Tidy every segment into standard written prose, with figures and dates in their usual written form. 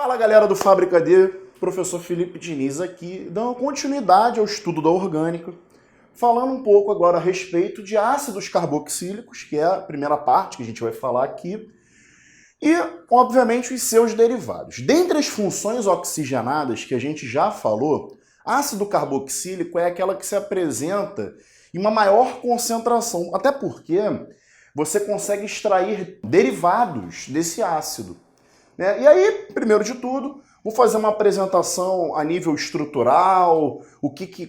Fala galera do Fábrica D, professor Felipe Diniz aqui, dando continuidade ao estudo da orgânica, falando um pouco agora a respeito de ácidos carboxílicos, que é a primeira parte que a gente vai falar aqui, e, obviamente, os seus derivados. Dentre as funções oxigenadas que a gente já falou, ácido carboxílico é aquela que se apresenta em uma maior concentração, até porque você consegue extrair derivados desse ácido. Né? E aí, primeiro de tudo, vou fazer uma apresentação a nível estrutural,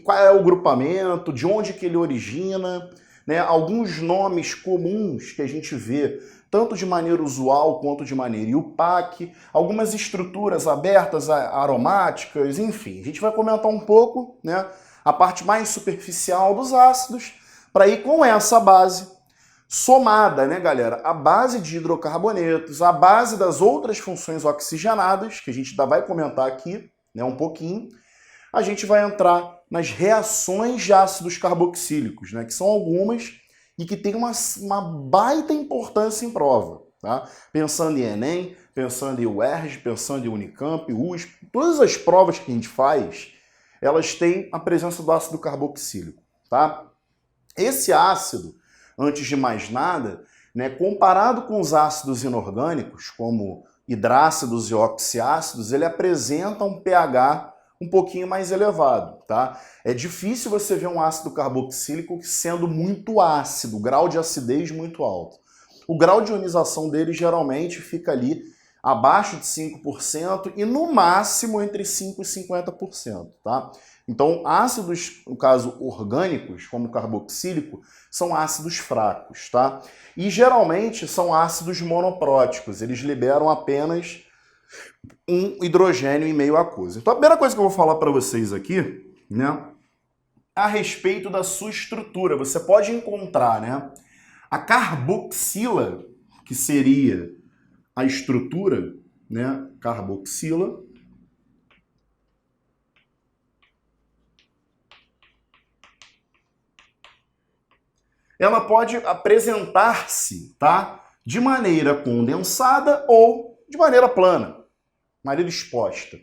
qual é o grupamento, de onde que ele origina, né? Alguns nomes comuns que a gente vê, tanto de maneira usual quanto de maneira IUPAC, algumas estruturas abertas, aromáticas, enfim. A gente vai comentar um pouco, né, a parte mais superficial dos ácidos, para ir com essa base somada, né, galera, a base de hidrocarbonetos, a base das outras funções oxigenadas, que a gente ainda vai comentar aqui, né, um pouquinho, a gente vai entrar nas reações de ácidos carboxílicos, né, que são algumas e que tem uma baita importância em prova, tá? Pensando em Enem, pensando em UERJ, pensando em Unicamp, USP, todas as provas que a gente faz, elas têm a presença do ácido carboxílico, tá? Esse ácido, antes de mais nada, né, comparado com os ácidos inorgânicos, como hidrácidos e oxiácidos, ele apresenta um pH um pouquinho mais elevado, tá? É difícil você ver um ácido carboxílico sendo muito ácido, grau de acidez muito alto. O grau de ionização dele geralmente fica ali abaixo de 5% e no máximo entre 5% e 50%, tá? Então, ácidos, no caso orgânicos, como o carboxílico, são ácidos fracos, tá? E geralmente são ácidos monopróticos, eles liberam apenas um hidrogênio em meio aquoso. Então, a primeira coisa que eu vou falar para vocês aqui, né, a respeito da sua estrutura. Você pode encontrar, né, a carboxila, que seria a estrutura, né, carboxila, ela pode apresentar-se, tá, de maneira condensada ou de maneira plana, maneira exposta.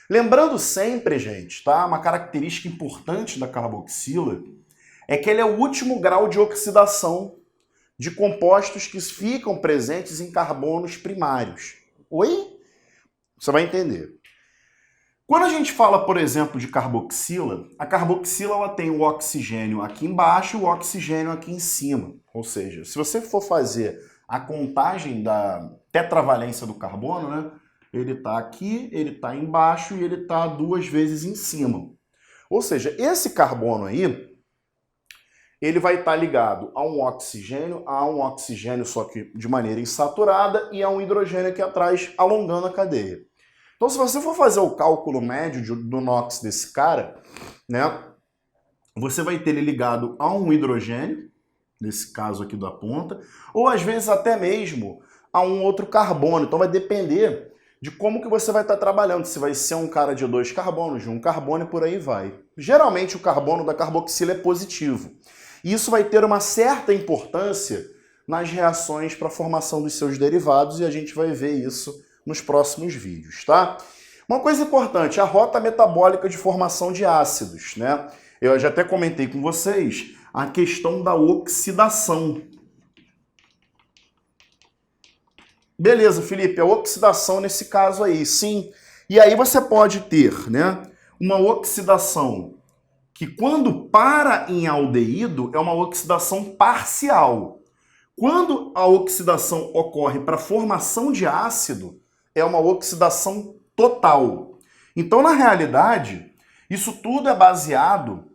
Lembrando sempre, gente, tá, uma característica importante da carboxila é que ele é o último grau de oxidação de compostos que ficam presentes em carbonos primários. Oi? Você vai entender. Quando a gente fala, por exemplo, de carboxila, a carboxila ela tem o oxigênio aqui embaixo e o oxigênio aqui em cima. Ou seja, se você for fazer a contagem da tetravalência do carbono, né, ele está aqui, ele está embaixo e ele está 2 vezes em cima. Ou seja, esse carbono aí, ele vai estar ligado a um oxigênio só que de maneira insaturada e a um hidrogênio aqui atrás, alongando a cadeia. Então, se você for fazer o cálculo médio do NOx desse cara, né, você vai ter ele ligado a um hidrogênio, nesse caso aqui da ponta, ou às vezes até mesmo a um outro carbono. Então vai depender de como que você vai estar trabalhando, se vai ser um cara de 2 carbonos, de 1 carbono e por aí vai. Geralmente o carbono da carboxila é positivo. E isso vai ter uma certa importância nas reações para a formação dos seus derivados e a gente vai ver isso nos próximos vídeos, tá? Uma coisa importante, a rota metabólica de formação de ácidos, né? Eu já até comentei com vocês a questão da oxidação. Beleza, Felipe, a oxidação nesse caso aí, sim. E aí você pode ter, né, uma oxidação que quando para em aldeído é uma oxidação parcial. Quando a oxidação ocorre para formação de ácido, é uma oxidação total. Então, na realidade, isso tudo é baseado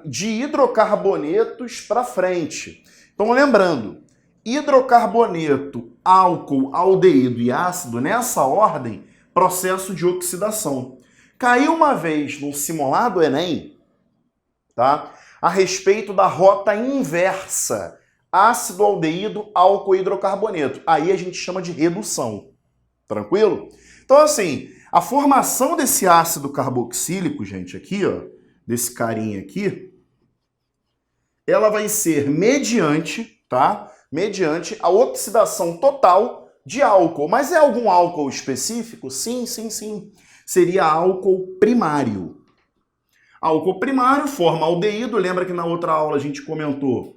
de hidrocarbonetos para frente. Então, lembrando, hidrocarboneto, álcool, aldeído e ácido, nessa ordem, processo de oxidação. Caiu uma vez no simulado Enem, tá, a respeito da rota inversa, ácido, aldeído, álcool e hidrocarboneto. Aí a gente chama de redução. Tranquilo? Então, assim, a formação desse ácido carboxílico, gente, aqui, ó, desse carinha aqui, ela vai ser mediante, tá? Mediante a oxidação total de álcool. Mas é algum álcool específico? Sim, sim, sim. Seria álcool primário. Álcool primário forma aldeído. Lembra que na outra aula a gente comentou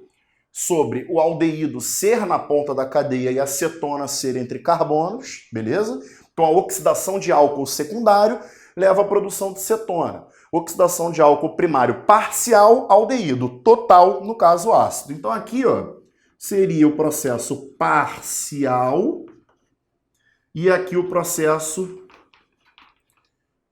sobre o aldeído ser na ponta da cadeia e a cetona ser entre carbonos, beleza? Então a oxidação de álcool secundário leva à produção de cetona. Oxidação de álcool primário parcial, aldeído. Total, no caso ácido. Então aqui, ó, seria o processo parcial e aqui o processo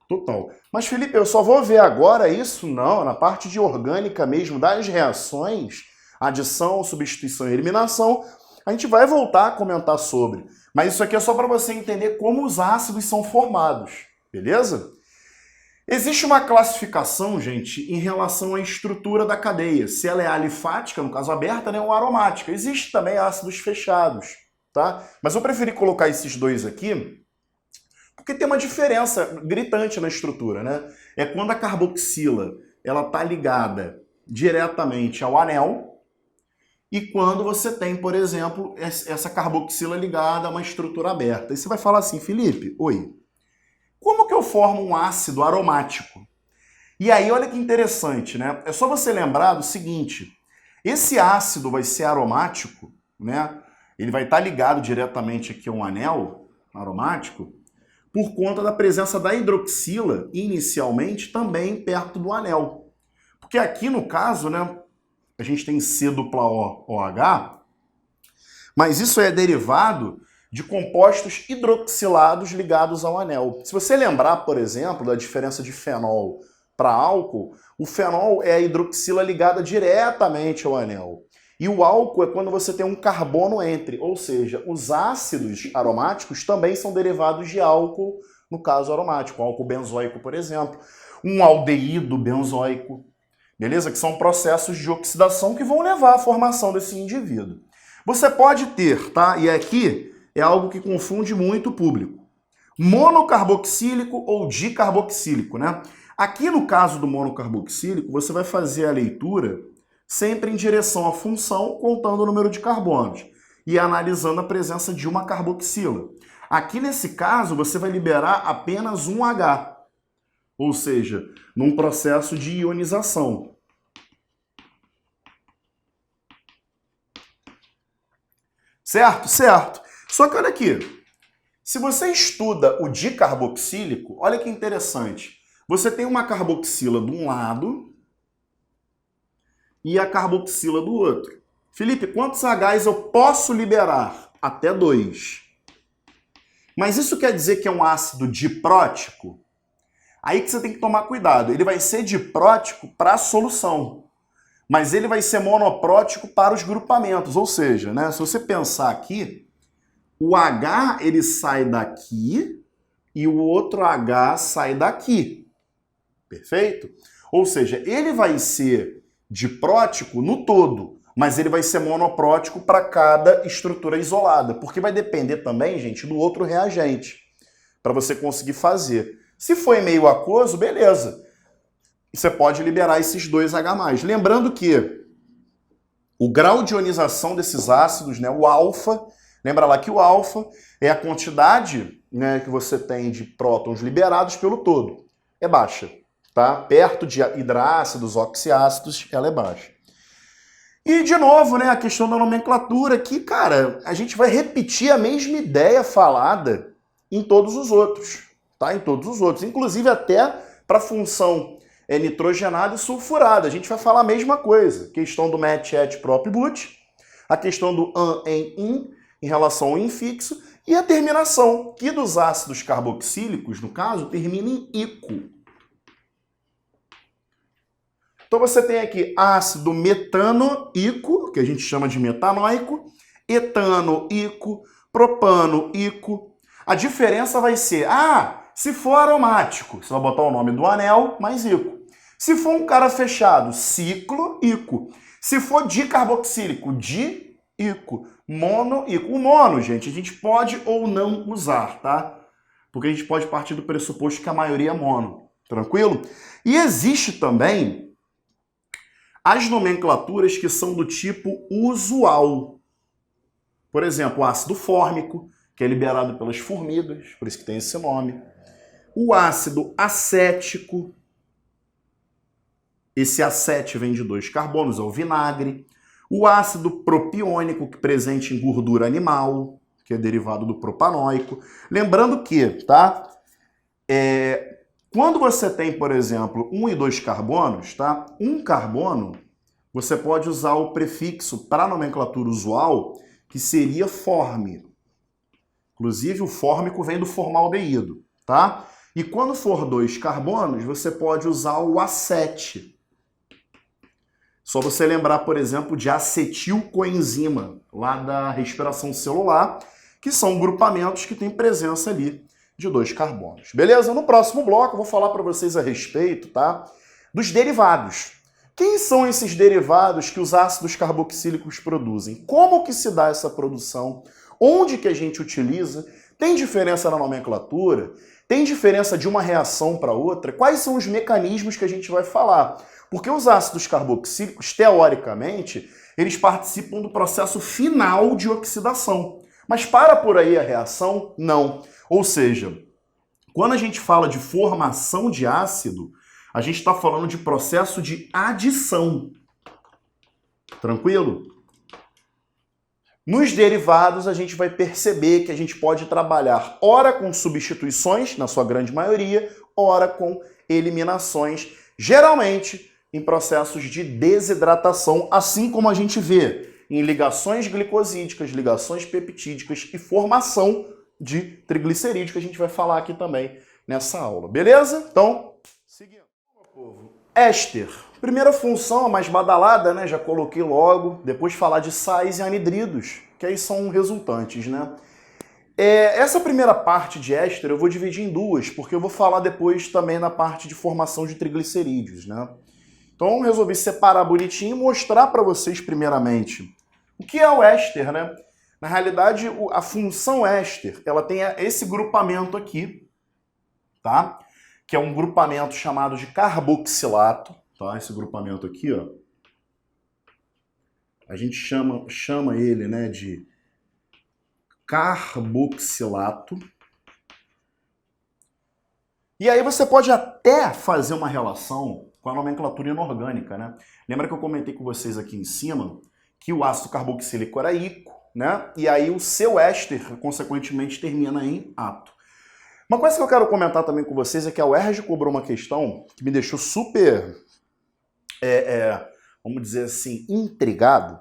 total. Mas, Felipe, eu só vou ver agora isso? Não, na parte de orgânica mesmo, das reações, adição, substituição e eliminação, a gente vai voltar a comentar sobre. Mas isso aqui é só para você entender como os ácidos são formados, beleza? Existe uma classificação, gente, em relação à estrutura da cadeia. Se ela é alifática, no caso aberta, né, ou aromática. Existe também ácidos fechados, tá? Mas eu preferi colocar esses dois aqui porque tem uma diferença gritante na estrutura, né? É quando a carboxila ela tá ligada diretamente ao anel e quando você tem, por exemplo, essa carboxila ligada a uma estrutura aberta. E você vai falar assim, Felipe, oi, como que eu formo um ácido aromático? E aí, olha que interessante, né? É só você lembrar do seguinte, esse ácido vai ser aromático, né? Ele vai estar ligado diretamente aqui a um anel aromático por conta da presença da hidroxila, inicialmente, também perto do anel. Porque aqui, no caso, né, a gente tem C-OH, mas isso é derivado de compostos hidroxilados ligados ao anel. Se você lembrar, por exemplo, da diferença de fenol para álcool, o fenol é a hidroxila ligada diretamente ao anel. E o álcool é quando você tem um carbono entre, ou seja, os ácidos aromáticos também são derivados de álcool, no caso aromático, álcool benzoico, por exemplo, um aldeído benzoico, beleza? Que são processos de oxidação que vão levar à formação desse indivíduo. Você pode ter, tá? E aqui é algo que confunde muito o público. Monocarboxílico ou dicarboxílico, né? Aqui no caso do monocarboxílico, você vai fazer a leitura sempre em direção à função, contando o número de carbonos e analisando a presença de uma carboxila. Aqui nesse caso, você vai liberar apenas um H, ou seja, num processo de ionização. Certo? Certo. Só que olha aqui, se você estuda o dicarboxílico, olha que interessante. Você tem uma carboxila de um lado e a carboxila do outro. Felipe, quantos Hs eu posso liberar? Até 2. Mas isso quer dizer que é um ácido diprótico? Aí que você tem que tomar cuidado. Ele vai ser diprótico para a solução, mas ele vai ser monoprótico para os grupamentos. Ou seja, né, se você pensar aqui, o H ele sai daqui e o outro H sai daqui. Perfeito? Ou seja, ele vai ser diprótico no todo, mas ele vai ser monoprótico para cada estrutura isolada, porque vai depender também, gente, do outro reagente, para você conseguir fazer. Se for meio aquoso, beleza. Você pode liberar esses 2 H+. Lembrando que o grau de ionização desses ácidos, né, o alfa, lembra lá que o alfa é a quantidade, né, que você tem de prótons liberados pelo todo. É baixa. Tá? Perto de hidrácidos, oxiácidos, ela é baixa. E, de novo, né, a questão da nomenclatura, que, cara, a gente vai repetir a mesma ideia falada em todos os outros, tá? Em todos os outros, inclusive até para a função nitrogenada e sulfurada. A gente vai falar a mesma coisa. Questão do MET, ET, PROP, BUT, a questão do AN, EN, IN, em relação ao infixo, e a terminação, que dos ácidos carboxílicos, no caso, termina em ico. Então você tem aqui ácido metanoico, que a gente chama de metanoico, etanoico, propanoico. A diferença vai ser, se for aromático, você vai botar o nome do anel mais ico. Se for um cara fechado, cicloico. Se for dicarboxílico, diico. Monoico. O mono, gente, a gente pode ou não usar, tá? Porque a gente pode partir do pressuposto que a maioria é mono. Tranquilo? E existe também as nomenclaturas que são do tipo usual. Por exemplo, ácido fórmico, que é liberado pelas formigas, por isso que tem esse nome. O ácido acético, esse acete vem de 2 carbonos, é o vinagre. O ácido propiônico, que presente em gordura animal, que é derivado do propanóico. Lembrando que, tá? Quando você tem, por exemplo, 1 e 2 carbonos, tá? Um carbono, você pode usar o prefixo para a nomenclatura usual, que seria forme. Inclusive, o fórmico vem do formaldeído, tá? E quando for 2 carbonos, você pode usar o acete. Só você lembrar, por exemplo, de acetilcoenzima, lá da respiração celular, que são grupamentos que têm presença ali de 2 carbonos. Beleza? No próximo bloco eu vou falar para vocês a respeito, tá, dos derivados. Quem são esses derivados que os ácidos carboxílicos produzem? Como que se dá essa produção? Onde que a gente utiliza? Tem diferença na nomenclatura? Tem diferença de uma reação para outra? Quais são os mecanismos que a gente vai falar? Porque os ácidos carboxílicos, teoricamente, eles participam do processo final de oxidação. Mas para por aí a reação? Não. Ou seja, quando a gente fala de formação de ácido, a gente está falando de processo de adição. Tranquilo? Nos derivados, a gente vai perceber que a gente pode trabalhar ora com substituições, na sua grande maioria, ora com eliminações, geralmente em processos de desidratação, assim como a gente vê em ligações glicosídicas, ligações peptídicas e formação de triglicerídeos, que a gente vai falar aqui também nessa aula. Beleza? Então, seguindo. Éster. Primeira função, a mais badalada, né? Já coloquei logo. Depois falar de sais e anidridos, que aí são resultantes, né? Essa primeira parte de éster eu vou dividir em duas, porque eu vou falar depois também na parte de formação de triglicerídeos, né? Então, resolvi separar bonitinho e mostrar para vocês, primeiramente, o que é o éster, né? Na realidade, a função éster, ela tem esse grupamento aqui, tá? Que é um grupamento chamado de carboxilato, tá? Esse grupamento aqui, ó. A gente chama ele, né, de carboxilato. E aí você pode até fazer uma relação com a nomenclatura inorgânica, né? Lembra que eu comentei com vocês aqui em cima que o ácido carboxílico era ico, né? E aí o seu éster, consequentemente, termina em ato. Uma coisa que eu quero comentar também com vocês é que a UERJ cobrou uma questão que me deixou super, vamos dizer assim, intrigado,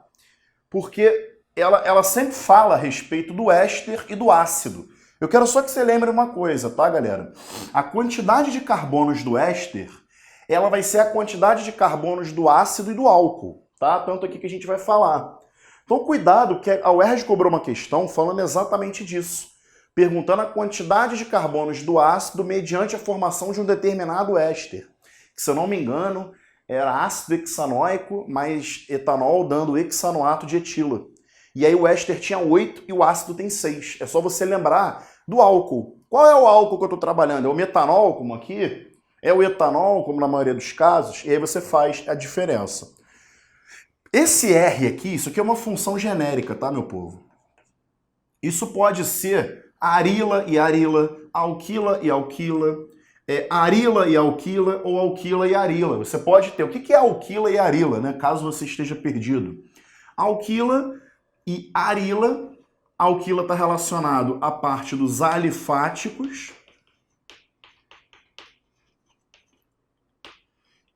porque ela sempre fala a respeito do éster e do ácido. Eu quero só que você lembre uma coisa, tá, galera? A quantidade de carbonos do éster, ela vai ser a quantidade de carbonos do ácido e do álcool, tá? Tanto aqui que a gente vai falar. Então, cuidado, que a UERJ cobrou uma questão falando exatamente disso, perguntando a quantidade de carbonos do ácido mediante a formação de um determinado éster. Que, se eu não me engano, era ácido hexanoico mais etanol dando hexanoato de etila. E aí o éster tinha 8 e o ácido tem 6. É só você lembrar do álcool. Qual é o álcool que eu estou trabalhando? É o metanol, como aqui? É o etanol, como na maioria dos casos? E aí você faz a diferença. Esse R aqui, isso aqui é uma função genérica, tá, meu povo? Isso pode ser arila e arila, alquila e alquila, arila e alquila ou alquila e arila. Você pode ter. O que é alquila e arila, né? Caso você esteja perdido. Alquila e arila. Alquila está relacionado à parte dos alifáticos.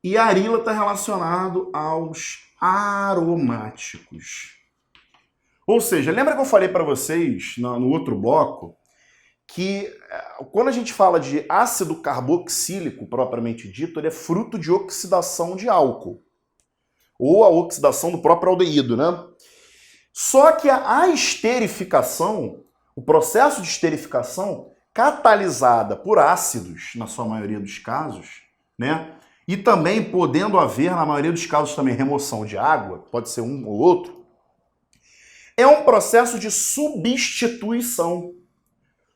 E arila está relacionado aos aromáticos. Ou seja, lembra que eu falei para vocês no outro bloco que quando a gente fala de ácido carboxílico propriamente dito, ele é fruto de oxidação de álcool. Ou a oxidação do próprio aldeído, né? Só que a esterificação, o processo de esterificação, catalisada por ácidos, na sua maioria dos casos, né? E também podendo haver, na maioria dos casos, também remoção de água, pode ser um ou outro, é um processo de substituição.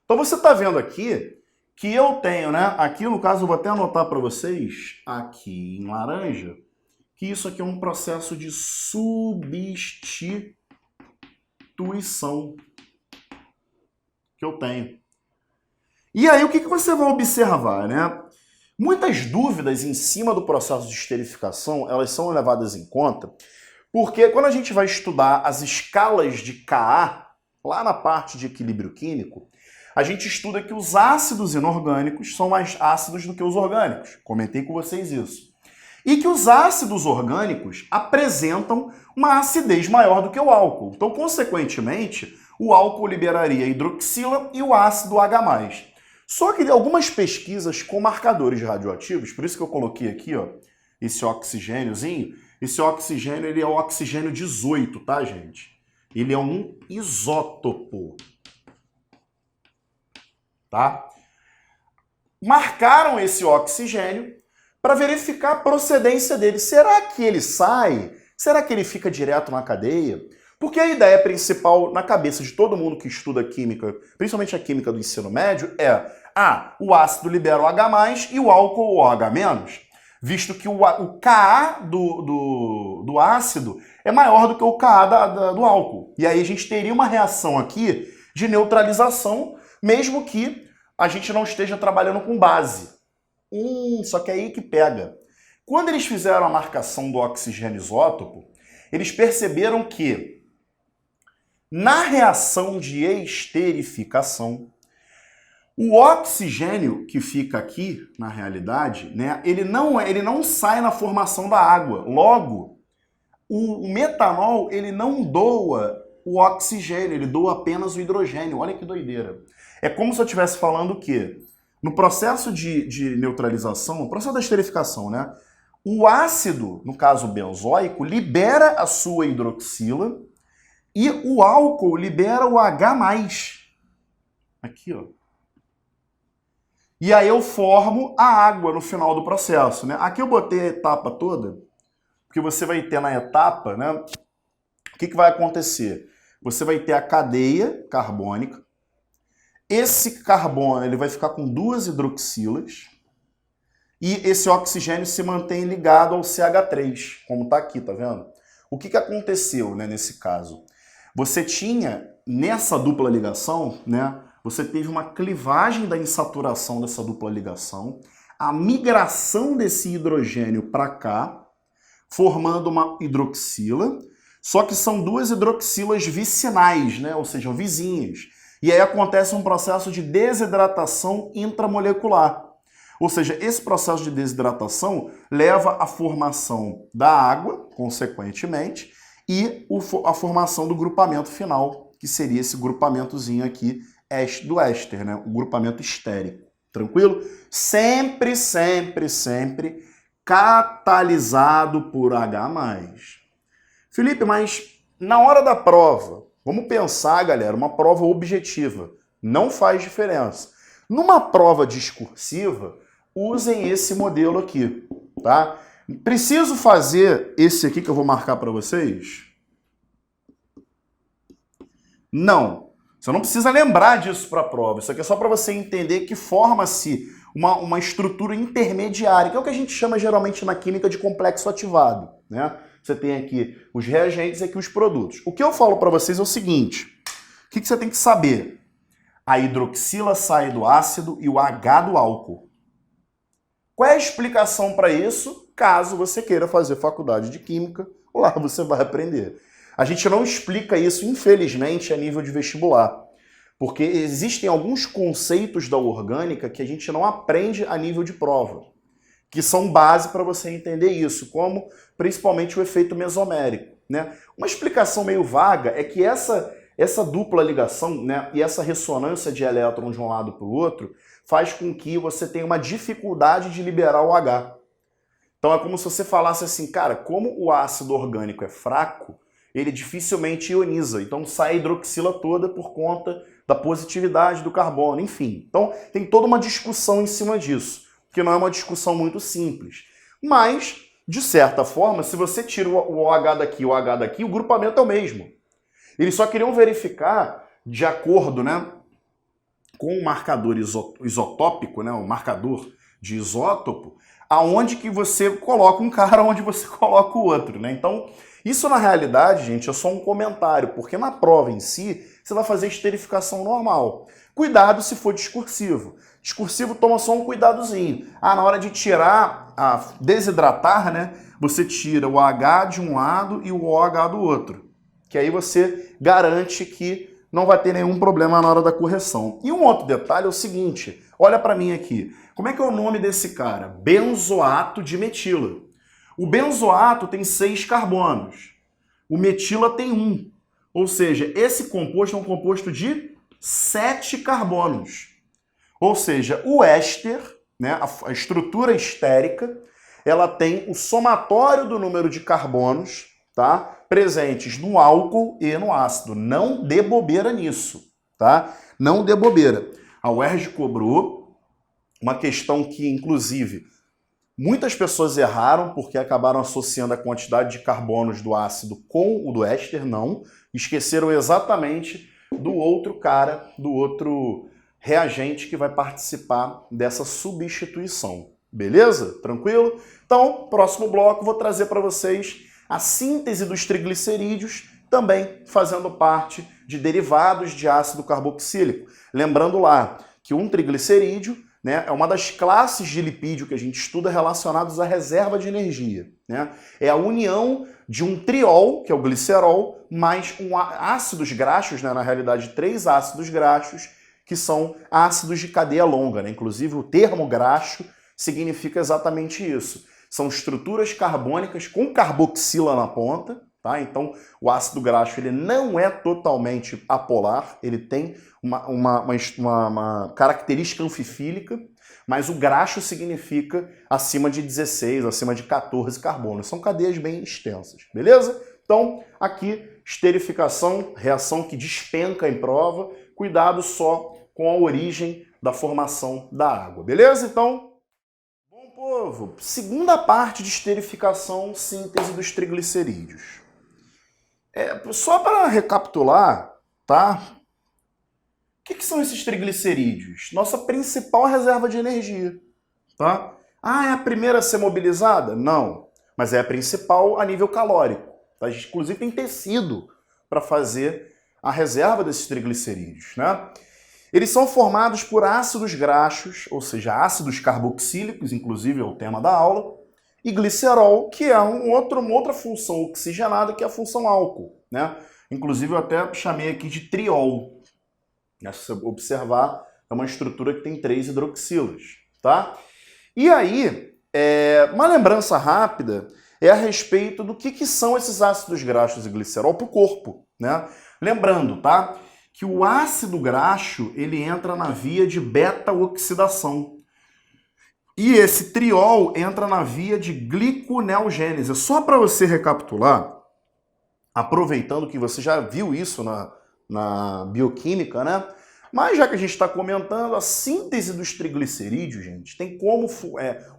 Então você está vendo aqui que eu tenho, né? Aqui no caso eu vou até anotar para vocês, aqui em laranja, que isso aqui é um processo de substituição. que eu tenho. E aí o que você vai observar, né? Muitas dúvidas em cima do processo de esterificação, elas são levadas em conta, porque quando a gente vai estudar as escalas de Ka, lá na parte de equilíbrio químico, a gente estuda que os ácidos inorgânicos são mais ácidos do que os orgânicos. Comentei com vocês isso. E que os ácidos orgânicos apresentam uma acidez maior do que o álcool. Então, consequentemente, o álcool liberaria hidroxila e o ácido H+. Só que algumas pesquisas com marcadores radioativos, por isso que eu coloquei aqui, ó, esse oxigêniozinho, esse oxigênio ele é o oxigênio 18, tá, gente? Ele é um isótopo. Tá? Marcaram esse oxigênio para verificar a procedência dele. Será que ele sai? Será que ele fica direto na cadeia? Porque a ideia principal na cabeça de todo mundo que estuda química, principalmente a química do ensino médio, é o ácido libera o H+, e o álcool o OH-, visto que o Ka do ácido é maior do que o Ka do álcool. E aí a gente teria uma reação aqui de neutralização, mesmo que a gente não esteja trabalhando com base. Só que é aí que pega. Quando eles fizeram a marcação do oxigênio isótopo, eles perceberam que na reação de esterificação, o oxigênio que fica aqui, na realidade, né, ele não sai na formação da água. Logo, o metanol ele não doa o oxigênio, ele doa apenas o hidrogênio. Olha que doideira. É como se eu estivesse falando que no processo de neutralização, no processo da esterificação, né, o ácido, no caso benzoico, libera a sua hidroxila e o álcool libera o H+. Aqui, ó. E aí eu formo a água no final do processo, né? Aqui eu botei a etapa toda, porque você vai ter na etapa, né? O que vai acontecer? Você vai ter a cadeia carbônica. Esse carbono ele vai ficar com 2 hidroxilas e esse oxigênio se mantém ligado ao CH3, como está aqui, tá vendo? O que aconteceu, né, nesse caso? Você tinha, nessa dupla ligação, né, você teve uma clivagem da insaturação dessa dupla ligação, a migração desse hidrogênio para cá, formando uma hidroxila, só que são 2 hidroxilas vicinais, né, ou seja, vizinhas. E aí acontece um processo de desidratação intramolecular. Ou seja, esse processo de desidratação leva à formação da água, consequentemente, e a formação do grupamento final, que seria esse grupamentozinho aqui do éster, né? O grupamento estérico. Tranquilo? Sempre, sempre, sempre catalisado por H+. Felipe, mas na hora da prova, vamos pensar, galera, uma prova objetiva. Não faz diferença. Numa prova discursiva, usem esse modelo aqui, tá? Preciso fazer esse aqui que eu vou marcar para vocês? Não. Você não precisa lembrar disso para a prova. Isso aqui é só para você entender que forma-se uma estrutura intermediária, que é o que a gente chama geralmente na química de complexo ativado, né? Você tem aqui os reagentes e aqui os produtos. O que eu falo para vocês é o seguinte: o que você tem que saber? A hidroxila sai do ácido e o H do álcool. Qual é a explicação para isso? Caso você queira fazer faculdade de química, lá você vai aprender. A gente não explica isso, infelizmente, a nível de vestibular, porque existem alguns conceitos da orgânica que a gente não aprende a nível de prova, que são base para você entender isso, como principalmente o efeito mesomérico, né? Uma explicação meio vaga é que essa dupla ligação, né, e essa ressonância de elétron de um lado para o outro faz com que você tenha uma dificuldade de liberar o H. Então é como se você falasse assim, cara, como o ácido orgânico é fraco, ele dificilmente ioniza, então sai a hidroxila toda por conta da positividade do carbono, enfim. Então tem toda uma discussão em cima disso, que não é uma discussão muito simples. Mas, de certa forma, se você tira o OH daqui e o H daqui, o grupamento é o mesmo. Eles só queriam verificar, de acordo, né, com o marcador isotópico, né, o marcador de isótopo, aonde que você coloca um cara, onde você coloca o outro, né? Então, isso na realidade, gente, é só um comentário, porque na prova em si, você vai fazer esterificação normal. Cuidado se for discursivo. Discursivo toma só um cuidadozinho. Na hora de tirar, desidratar, né? Você tira o H de um lado e o OH do outro. Que aí você garante que não vai ter nenhum problema na hora da correção. E um outro detalhe é o seguinte, olha para mim aqui. Como é que é o nome desse cara? Benzoato de metila. O benzoato tem 6 carbonos. O metila tem 1. Ou seja, esse composto é um composto de 7 carbonos. Ou seja, o éster, né, a estrutura estérica, ela tem o somatório do número de carbonos, tá, presentes no álcool e no ácido. Não dê bobeira nisso, tá? Não dê bobeira. A UERJ cobrou uma questão que, inclusive, muitas pessoas erraram porque acabaram associando a quantidade de carbonos do ácido com o do éster, não. Esqueceram exatamente do outro cara, do outro reagente que vai participar dessa substituição. Beleza? Tranquilo? Então, próximo bloco, vou trazer para vocês a síntese dos triglicerídeos, também fazendo parte de derivados de ácido carboxílico. Lembrando lá que um triglicerídeo, né, é uma das classes de lipídio que a gente estuda relacionados à reserva de energia. Né? É a união de um triol, que é o glicerol, mais ácidos graxos, né, na realidade 3 ácidos graxos, que são ácidos de cadeia longa. Né? Inclusive o termo graxo significa exatamente isso. São estruturas carbônicas com carboxila na ponta, tá? Então o ácido graxo ele não é totalmente apolar, ele tem uma característica anfifílica, mas o graxo significa acima de 16, acima de 14 carbonos. São cadeias bem extensas, beleza? Então aqui esterificação, reação que despenca em prova, cuidado só com a origem da formação da água, beleza? Então, bom povo, segunda parte de esterificação, síntese dos triglicerídeos. Só para recapitular, tá? O que são esses triglicerídeos? Nossa principal reserva de energia, tá? É a primeira a ser mobilizada? Não, mas é a principal a nível calórico. Tá? A gente, inclusive, tem tecido para fazer a reserva desses triglicerídeos, né? Eles são formados por ácidos graxos, ou seja, ácidos carboxílicos, inclusive é o tema da aula, e glicerol, que é uma outra função oxigenada, que é a função álcool, né? Inclusive eu até chamei aqui de triol. Se você observar, é uma estrutura que tem 3 hidroxilas, tá? E aí, uma lembrança rápida é a respeito do que são esses ácidos graxos e glicerol para o corpo, né? Lembrando, tá? Que o ácido graxo ele entra na via de beta-oxidação. E esse triol entra na via de gliconeogênese. Só para você recapitular, aproveitando que você já viu isso na bioquímica, né? Mas já que a gente está comentando, a síntese dos triglicerídeos, gente, tem como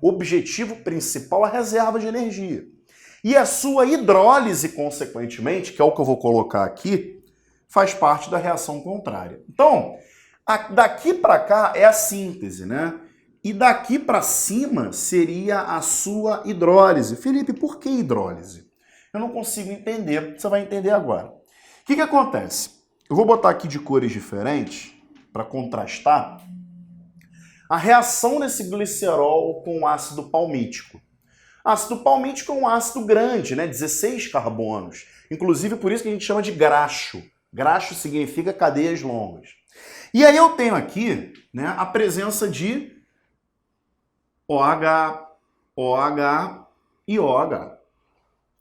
objetivo principal a reserva de energia. E a sua hidrólise, consequentemente, que é o que eu vou colocar aqui, faz parte da reação contrária. Então, daqui para cá é a síntese, né? E daqui para cima seria a sua hidrólise. Felipe, por que hidrólise? Eu não consigo entender, você vai entender agora. O que acontece? Eu vou botar aqui de cores diferentes para contrastar a reação desse glicerol com o ácido palmítico. Ácido palmítico é um ácido grande, né? 16 carbonos. Inclusive por isso que a gente chama de graxo. Graxo significa cadeias longas. E aí eu tenho aqui, né, a presença de OH, OH e OH.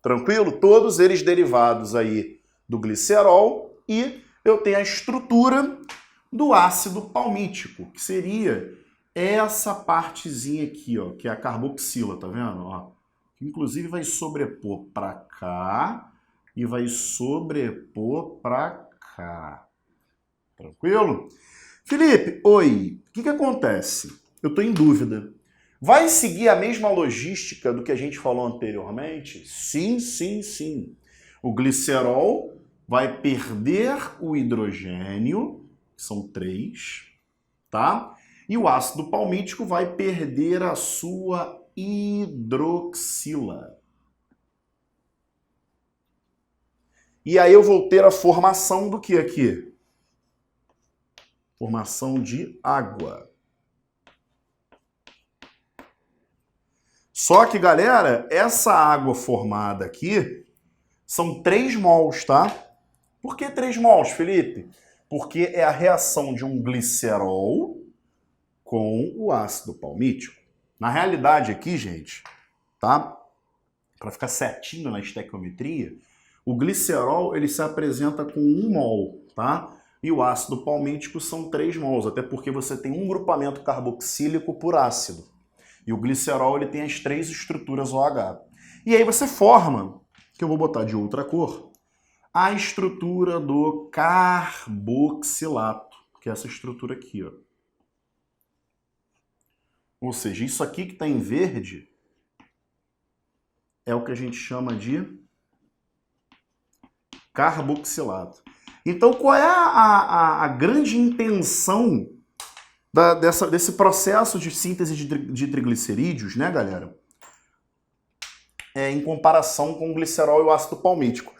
Tranquilo? Todos eles derivados aí do glicerol e eu tenho a estrutura do ácido palmítico, que seria essa partezinha aqui, ó, que é a carboxila, tá vendo? Ó, que inclusive vai sobrepor para cá e vai sobrepor para cá. Tranquilo? Felipe, oi, o que acontece? Eu estou em dúvida. Vai seguir a mesma logística do que a gente falou anteriormente? Sim, sim, sim. O glicerol vai perder o hidrogênio, que são 3, tá? E o ácido palmítico vai perder a sua hidroxila. E aí eu vou ter a formação do que aqui? Formação de água. Só que, galera, essa água formada aqui são 3 mols, tá? Por que 3 mols, Felipe? Porque é a reação de um glicerol com o ácido palmítico. Na realidade aqui, gente, tá? Para ficar certinho na estequiometria, o glicerol ele se apresenta com 1 mol, tá? E o ácido palmítico são 3 mols, até porque você tem um grupamento carboxílico por ácido. E o glicerol ele tem as 3 estruturas OH. E aí você forma, que eu vou botar de outra cor, a estrutura do carboxilato, que é essa estrutura aqui, ó. Ou seja, isso aqui que está em verde é o que a gente chama de carboxilato. Então, qual é a grande intenção desse processo de síntese de triglicerídeos, né, galera? Em comparação com o glicerol e o ácido palmítico.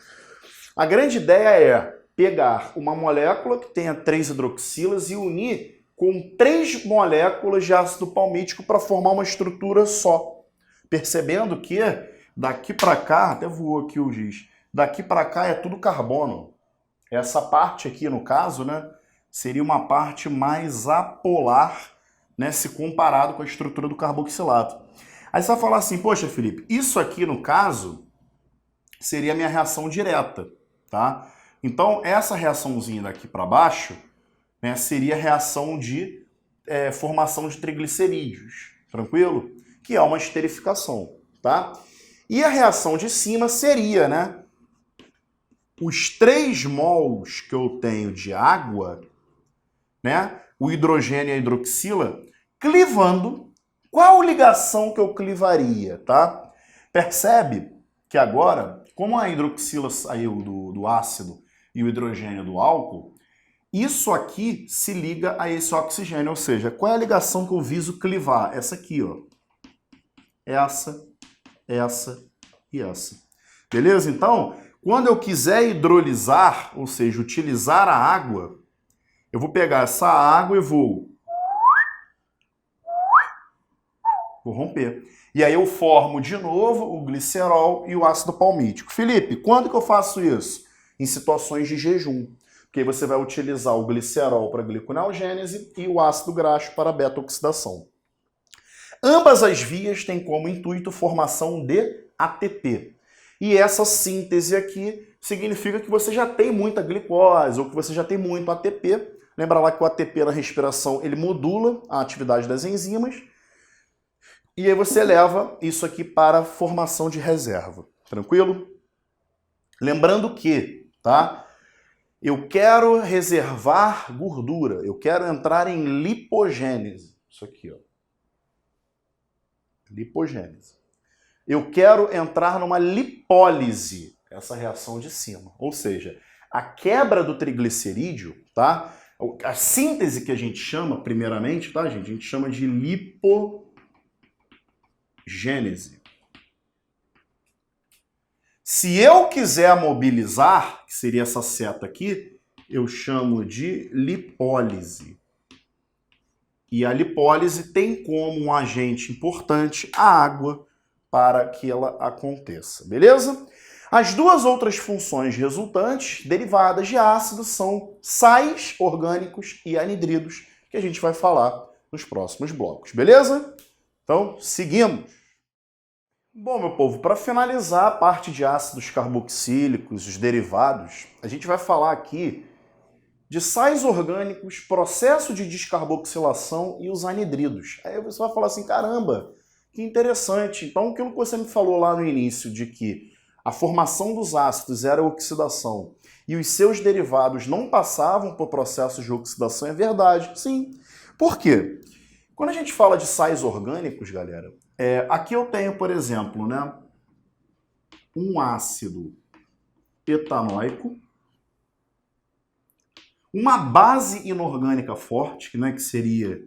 A grande ideia é pegar uma molécula que tenha 3 hidroxilas e unir com 3 moléculas de ácido palmítico para formar uma estrutura só. Percebendo que daqui para cá, até voou aqui o giz, daqui para cá é tudo carbono. Essa parte aqui, no caso, né, seria uma parte mais apolar, né, se comparado com a estrutura do carboxilato. Aí você vai falar assim, poxa, Felipe, isso aqui, no caso, seria a minha reação direta, tá? Então, essa reaçãozinha daqui para baixo, né, seria a reação de formação de triglicerídeos, tranquilo? Que é uma esterificação, tá? E a reação de cima seria, né, os 3 mols que eu tenho de água, né, o hidrogênio e a hidroxila, clivando. Qual ligação que eu clivaria, tá? Percebe que agora, como a hidroxila saiu do ácido e o hidrogênio do álcool, isso aqui se liga a esse oxigênio, ou seja, qual é a ligação que eu viso clivar? Essa aqui, ó. Essa e essa. Beleza? Então, quando eu quiser hidrolisar, ou seja, utilizar a água, eu vou pegar essa água e vou romper. E aí eu formo de novo o glicerol e o ácido palmítico. Felipe, quando que eu faço isso? Em situações de jejum. Porque aí você vai utilizar o glicerol para gliconeogênese e o ácido graxo para beta-oxidação. Ambas as vias têm como intuito formação de ATP. E essa síntese aqui significa que você já tem muita glicose ou que você já tem muito ATP. Lembra lá que o ATP na respiração ele modula a atividade das enzimas. E aí você leva isso aqui para a formação de reserva. Tranquilo? Lembrando que, tá? Eu quero reservar gordura. Eu quero entrar em lipogênese. Isso aqui, ó. Lipogênese. Eu quero entrar numa lipólise. Essa reação de cima. Ou seja, a quebra do triglicerídeo, tá? A síntese que a gente chama, primeiramente, tá, gente? A gente chama de lipogênese. Se eu quiser mobilizar, que seria essa seta aqui, eu chamo de lipólise. E a lipólise tem como um agente importante a água para que ela aconteça, beleza? As duas outras funções resultantes, derivadas de ácido, são sais orgânicos e anidridos, que a gente vai falar nos próximos blocos, beleza? Então, seguimos. Bom, meu povo, para finalizar a parte de ácidos carboxílicos, os derivados, a gente vai falar aqui de sais orgânicos, processo de descarboxilação e os anidridos. Aí você vai falar assim, caramba, que interessante. Então, aquilo que você me falou lá no início, de que a formação dos ácidos era a oxidação e os seus derivados não passavam por processos de oxidação, é verdade, sim. Por quê? Quando a gente fala de sais orgânicos, galera, aqui eu tenho, por exemplo, né, um ácido etanoico, uma base inorgânica forte, né, que seria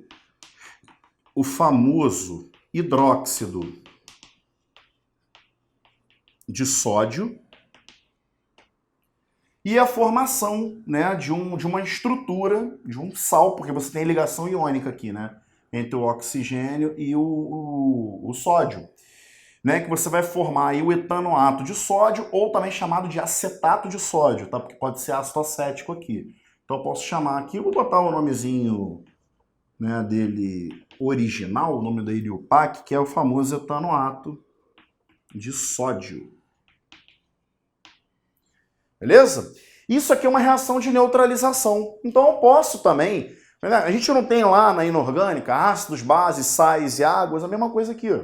o famoso hidróxido de sódio, e a formação, né, de uma estrutura, de um sal, porque você tem ligação iônica aqui, né, entre o oxigênio e o sódio, né, que você vai formar aí o etanoato de sódio, ou também chamado de acetato de sódio, tá? Porque pode ser ácido acético aqui. Então eu posso chamar aqui, vou botar o nomezinho, né, dele original, o nome dele UPAC, que é o famoso etanoato de sódio. Beleza? Isso aqui é uma reação de neutralização. Então eu posso também, né, a gente não tem lá na inorgânica ácidos, bases, sais e águas, a mesma coisa aqui, ó,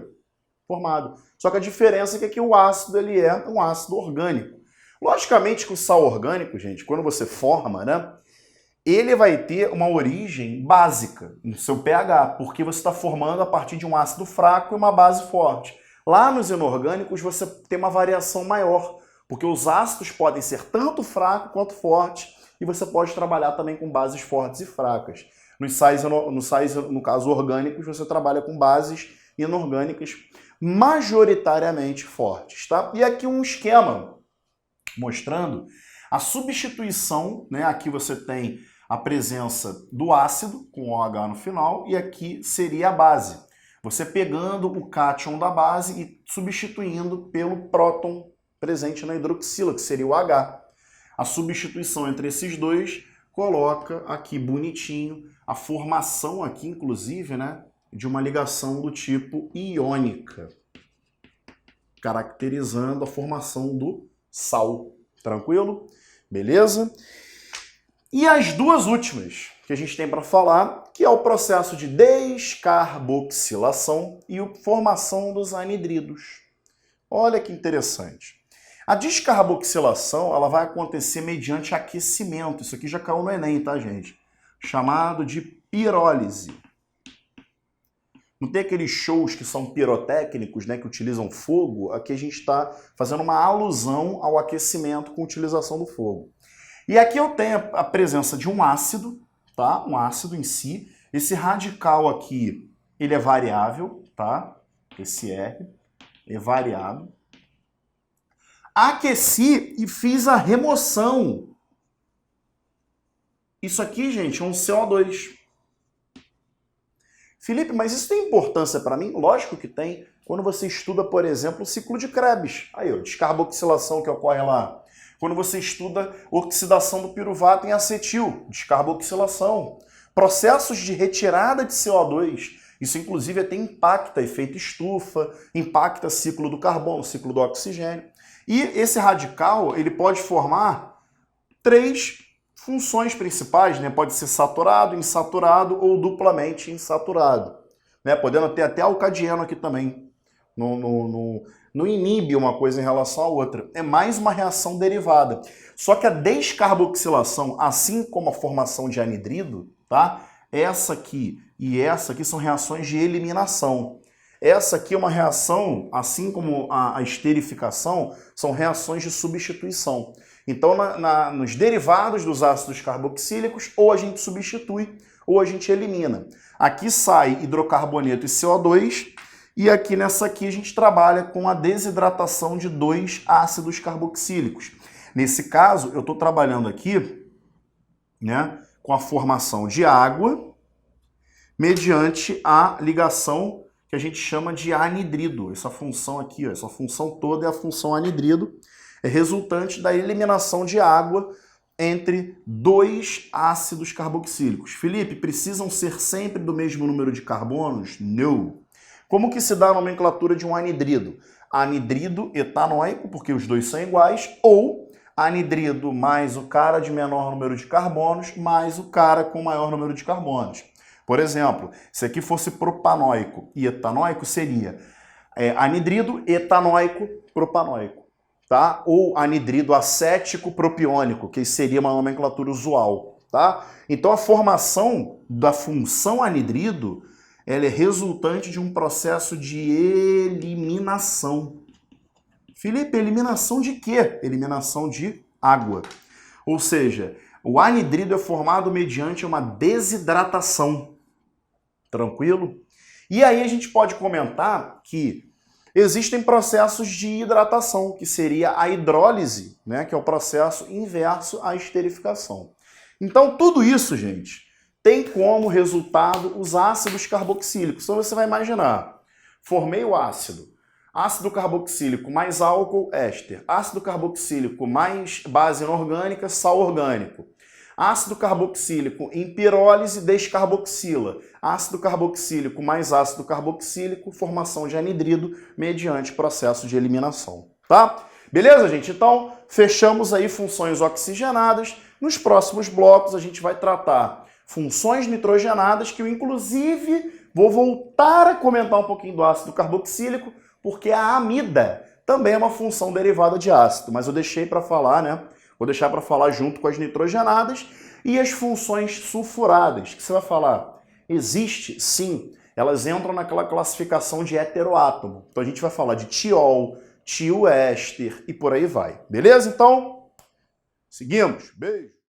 formado. Só que a diferença é que aqui o ácido ele é um ácido orgânico. Logicamente que o sal orgânico, gente, quando você forma, né, ele vai ter uma origem básica no seu pH, porque você está formando a partir de um ácido fraco e uma base forte. Lá nos inorgânicos você tem uma variação maior, porque os ácidos podem ser tanto fracos quanto fortes, e você pode trabalhar também com bases fortes e fracas. Nos sais, no caso orgânicos, você trabalha com bases inorgânicas majoritariamente fortes, tá? E aqui um esquema mostrando a substituição, né? Aqui você tem a presença do ácido, com OH no final, e aqui seria a base. Você pegando o cátion da base e substituindo pelo próton presente na hidroxila, que seria o H. A substituição entre esses dois coloca aqui bonitinho a formação aqui, inclusive, né, de uma ligação do tipo iônica, caracterizando a formação do sal. Tranquilo? Beleza? E as duas últimas que a gente tem para falar, que é o processo de descarboxilação e a formação dos anidridos. Olha que interessante. A descarboxilação ela vai acontecer mediante aquecimento. Isso aqui já caiu no Enem, tá, gente? Chamado de pirólise. Não tem aqueles shows que são pirotécnicos, né, que utilizam fogo? Aqui a gente está fazendo uma alusão ao aquecimento com utilização do fogo. E aqui eu tenho a presença de um ácido, tá? Um ácido em si. Esse radical aqui, ele é variável, tá? Esse R é variável. Aqueci e fiz a remoção. Isso aqui, gente, é um CO2. Felipe, mas isso tem importância para mim? Lógico que tem. Quando você estuda, por exemplo, o ciclo de Krebs. Aí, ó, descarboxilação que ocorre lá. Quando você estuda oxidação do piruvato em acetil, descarboxilação. Processos de retirada de CO2. Isso, inclusive, até impacta efeito estufa, impacta ciclo do carbono, ciclo do oxigênio. E esse radical, ele pode formar 3 funções principais, né? Pode ser saturado, insaturado ou duplamente insaturado, né? Podendo ter até alcadieno aqui também. Não inibe uma coisa em relação à outra. É mais uma reação derivada. Só que a descarboxilação, assim como a formação de anidrido, tá? Essa aqui e essa aqui são reações de eliminação. Essa aqui é uma reação, assim como a esterificação, são reações de substituição. Então, nos derivados dos ácidos carboxílicos, ou a gente substitui, ou a gente elimina. Aqui sai hidrocarboneto e CO2, e aqui nessa aqui a gente trabalha com a desidratação de 2 ácidos carboxílicos. Nesse caso, eu estou trabalhando aqui, né, com a formação de água, mediante a ligação que a gente chama de anidrido. Essa função aqui, ó, essa função toda é a função anidrido, é resultante da eliminação de água entre 2 ácidos carboxílicos. Felipe, precisam ser sempre do mesmo número de carbonos? Não. Como que se dá a nomenclatura de um anidrido? Anidrido etanoico, porque os dois são iguais, ou anidrido mais o cara de menor número de carbonos, mais o cara com maior número de carbonos. Por exemplo, se aqui fosse propanoico e etanoico, seria anidrido etanoico propanoico, tá? Ou anidrido acético propiônico, que seria uma nomenclatura usual, tá? Então a formação da função anidrido, ela é resultante de um processo de eliminação. Felipe, eliminação de quê? Eliminação de água. Ou seja, o anidrido é formado mediante uma desidratação. Tranquilo? E aí a gente pode comentar que Existem processos de hidratação, que seria a hidrólise, né, que é o processo inverso à esterificação. Então, tudo isso, gente, tem como resultado os ácidos carboxílicos. Então, você vai imaginar, formei o ácido carboxílico mais álcool, éster. Ácido carboxílico mais base inorgânica, sal orgânico. Ácido carboxílico em pirólise, descarboxila. Ácido carboxílico mais ácido carboxílico, formação de anidrido mediante processo de eliminação. Tá? Beleza, gente? Então, fechamos aí funções oxigenadas. Nos próximos blocos, a gente vai tratar funções nitrogenadas, que eu, inclusive, vou voltar a comentar um pouquinho do ácido carboxílico, porque a amida também é uma função derivada de ácido, mas eu deixei para falar, né? Vou deixar para falar junto com as nitrogenadas e as funções sulfuradas, que você vai falar, existe sim, elas entram naquela classificação de heteroátomo. Então a gente vai falar de tiol, tioéster e por aí vai. Beleza? Então, seguimos. Beijo!